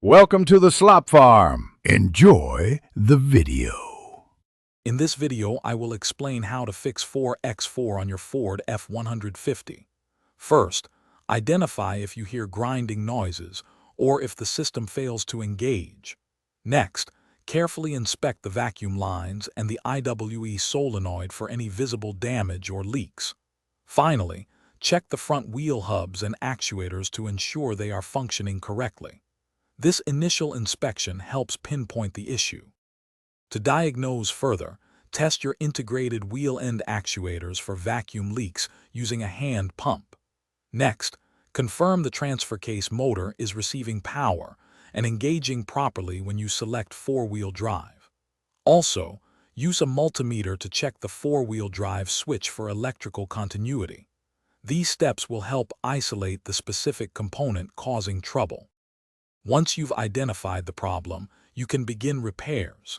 Welcome to the Slop Farm. Enjoy the video. In this video, I will explain how to fix 4x4 on your Ford F150. First, identify if you hear grinding noises or if the system fails to engage. Next, carefully inspect the vacuum lines and the IWE solenoid for any visible damage or leaks. Finally, check the front wheel hubs and actuators to ensure they are functioning correctly. This initial inspection helps pinpoint the issue. To diagnose further, test your integrated wheel end actuators for vacuum leaks using a hand pump. Next, confirm the transfer case motor is receiving power and engaging properly when you select four-wheel drive. Also, use a multimeter to check the four-wheel drive switch for electrical continuity. These steps will help isolate the specific component causing trouble. Once you've identified the problem, you can begin repairs.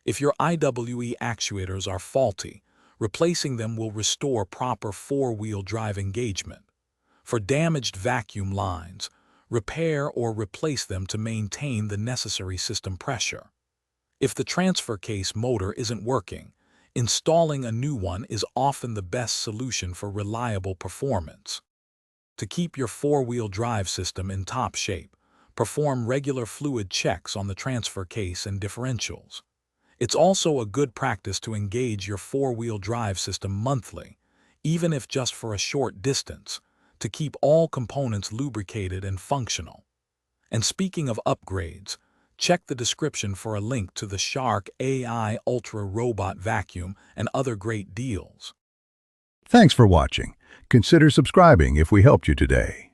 If your IWE actuators are faulty, replacing them will restore proper four-wheel drive engagement. For damaged vacuum lines, repair or replace them to maintain the necessary system pressure. If the transfer case motor isn't working, installing a new one is often the best solution for reliable performance. To keep your four-wheel drive system in top shape, perform regular fluid checks on the transfer case and differentials. It's also a good practice to engage your four-wheel drive system monthly, even if just for a short distance, to keep all components lubricated and functional. And speaking of upgrades, check the description for a link to the Shark AI Ultra Robot Vacuum and other great deals. Thanks for watching. Consider subscribing if we helped you today.